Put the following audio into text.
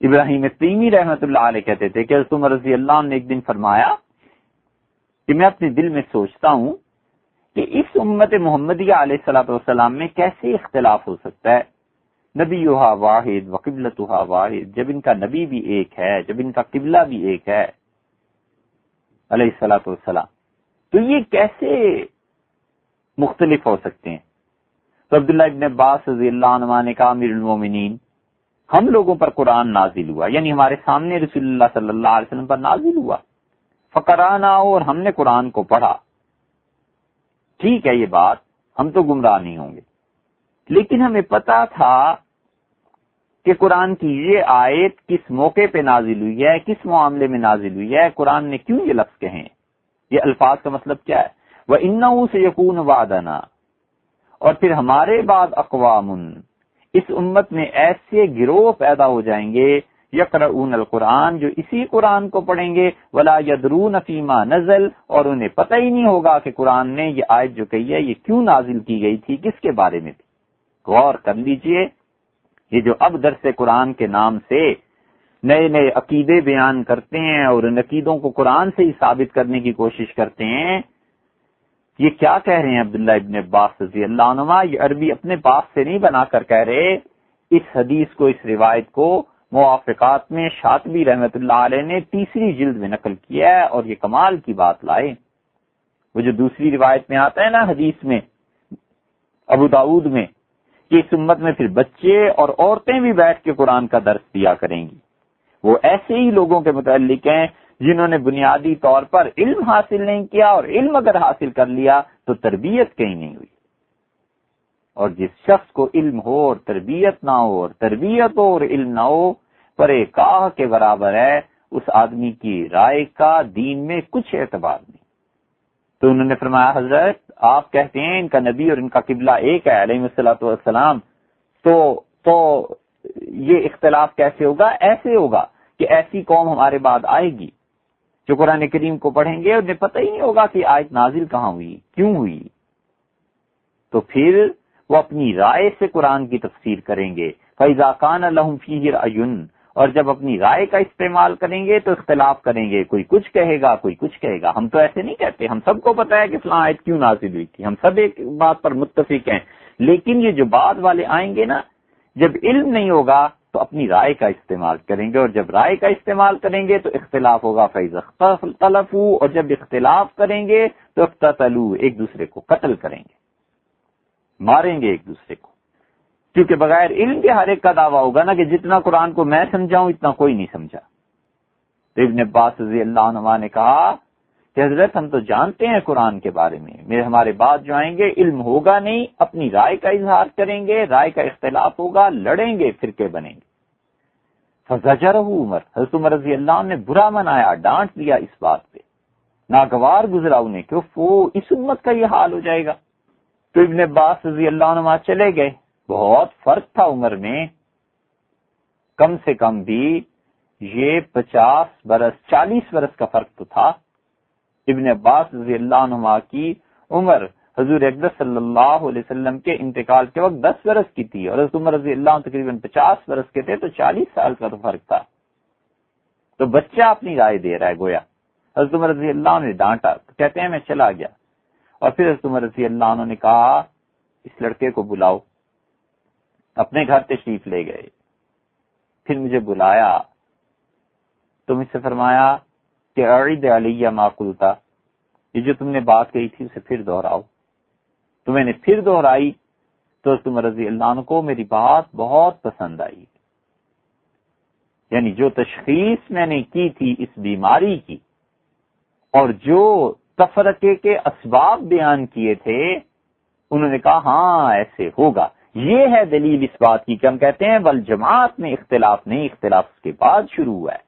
ابراہیم تیمی رحمۃ اللہ علیہ کہتے تھے کہ حضرت عمر رضی اللہ عنہ نے ایک دن فرمایا کہ میں اپنے دل میں سوچتا ہوں کہ اس امت محمدیہ علیہ الصلوۃ والسلام میں کیسے اختلاف ہو سکتا ہے، نبیھا واحد وقبلتھا واحد، جب ان کا نبی بھی ایک ہے، جب ان کا قبلہ بھی ایک ہے علیہ الصلوۃ والسلام، تو یہ کیسے مختلف ہو سکتے ہیں؟ تو عبداللہ ابن عباس رضی اللہ عنہ نے کہا امیر المومنین، ہم لوگوں پر قرآن نازل ہوا، یعنی ہمارے سامنے رسول اللہ صلی اللہ علیہ وسلم پر نازل ہوا، فقرانا، اور ہم نے قرآن کو پڑھا، ٹھیک ہے یہ بات، ہم تو گمراہ نہیں ہوں گے، لیکن ہمیں پتا تھا کہ قرآن کی یہ آیت کس موقع پہ نازل ہوئی ہے، کس معاملے میں نازل ہوئی ہے، قرآن نے کیوں یہ لفظ کہے ہیں، یہ الفاظ کا مطلب کیا ہے، وَإِنَّهُ سَيَكُونُ بَعْدَنَا، اور پھر ہمارے بعد اقوام، اس امت میں ایسے گروہ پیدا ہو جائیں گے، یقرؤون القرآن، جو اسی قرآن کو پڑھیں گے، ولا یدرون فیما نزل، اور انہیں پتہ ہی نہیں ہوگا کہ قرآن نے یہ آیت جو کہی ہے یہ کیوں نازل کی گئی تھی، کس کے بارے میں تھی۔ غور کر لیجئے، یہ جو اب درس قرآن کے نام سے نئے نئے عقیدے بیان کرتے ہیں اور ان عقیدوں کو قرآن سے ہی ثابت کرنے کی کوشش کرتے ہیں، یہ کیا کہہ رہے ہیں عبداللہ ابن عباس رضی اللہ عنہ؟ یہ عربی اپنے پاس سے نہیں بنا کر کہہ رہے، اس حدیث کو، اس روایت کو موافقات میں شاطبی رحمت اللہ علیہ نے تیسری جلد میں نقل کیا ہے، اور یہ کمال کی بات لائے۔ وہ جو دوسری روایت میں آتا ہے نا حدیث میں ابو داؤد میں کہ اس امت میں پھر بچے اور عورتیں بھی بیٹھ کے قرآن کا درس دیا کریں گی، وہ ایسے ہی لوگوں کے متعلق ہیں جنہوں نے بنیادی طور پر علم حاصل نہیں کیا، اور علم اگر حاصل کر لیا تو تربیت کہیں نہیں ہوئی، اور جس شخص کو علم ہو اور تربیت نہ ہو، اور تربیت ہو اور علم نہ ہو، پرے کاہ کے برابر ہے، اس آدمی کی رائے کا دین میں کچھ اعتبار نہیں۔ تو انہوں نے فرمایا حضرت آپ کہتے ہیں ان کا نبی اور ان کا قبلہ ایک ہے علیہ الصلوۃ والسلام، تو یہ اختلاف کیسے ہوگا؟ ایسے ہوگا کہ ایسی قوم ہمارے بعد آئے گی جو قرآن کریم کو پڑھیں گے، انہیں پتہ ہی نہیں ہوگا کہ آیت نازل کہاں ہوئی، کیوں ہوئی، تو پھر وہ اپنی رائے سے قرآن کی تفسیر کریں گے۔ فَإِذَا كَانَ لَهُمْ فِيهِ رَأْيٌ، اور جب اپنی رائے کا استعمال کریں گے تو اختلاف کریں گے، کوئی کچھ کہے گا کوئی کچھ کہے گا۔ ہم تو ایسے نہیں کہتے، ہم سب کو پتہ ہے کہ فلاں آیت کیوں نازل ہوئی تھی، ہم سب ایک بات پر متفق ہیں، لیکن یہ جو بعد والے آئیں گے نا، جب علم نہیں ہوگا تو اپنی رائے کا استعمال کریں گے، اور جب رائے کا استعمال کریں گے تو اختلاف ہوگا، فَإِذَا اخْتَلَفُوا، اور جب اختلاف کریں گے تو اقتتلوا، ایک دوسرے کو قتل کریں گے، ماریں گے ایک دوسرے کو، کیونکہ بغیر علم کے ہر ایک کا دعویٰ ہوگا نا کہ جتنا قرآن کو میں سمجھاؤں اتنا کوئی نہیں سمجھا۔ تو ابن عباس رضی اللہ عنہ نے کہا کہ حضرت ہم تو جانتے ہیں قرآن کے بارے میں، ہمارے بعد جو آئیں گے علم ہوگا نہیں، اپنی رائے کا اظہار کریں گے، رائے کا اختلاف ہوگا، لڑیں گے، فرقے بنیں گے۔ فزجرہ عمر، حضرت عمر رضی اللہ عنہ نے برا منایا، ڈانٹ دیا اس بات پہ، ناگوار گزرا انہیں کہ وہ اس امت کا یہ حال ہو جائے گا۔ تو ابن عباس رضی اللہ عنہ چلے گئے، بہت فرق تھا عمر میں، کم سے کم بھی یہ 50 برس 40 برس کا فرق تو تھا۔ ابن عباس رضی اللہ عنہ کی عمر حضور اقدس صلی اللہ علیہ وسلم کے انتقال کے وقت 10 برس کی تھی، اور حضرت عمر رضی اللہ عنہ تقریباً 50 برس کے تھے، تو 40 سال کا تو فرق تھا۔ تو بچہ اپنی رائے دے رہا ہے گویا، حضرت عمر رضی اللہ عنہ نے ڈانٹا، تو کہتے ہیں میں چلا گیا، اور پھر حضرت عمر رضی اللہ عنہ نے کہا اس لڑکے کو بلاؤ، اپنے گھر تشریف لے گئے، پھر مجھے بلایا تو مجھ سے فرمایا کہ اعد علیہ ما قلتا، یہ جو تم نے بات کہی تھی اسے پھر دہراؤ۔ تو میں نے پھر دہرائی تو حضرت عمر رضی اللہ عنہ کو میری بات بہت پسند آئی، یعنی جو تشخیص میں نے کی تھی اس بیماری کی اور جو تفرقے کے اسباب بیان کیے تھے، انہوں نے کہا ہاں ایسے ہوگا۔ یہ ہے دلیل اس بات کی کہ ہم کہتے ہیں والجماعت میں اختلاف نہیں، اختلاف اس کے بعد شروع ہوا ہے۔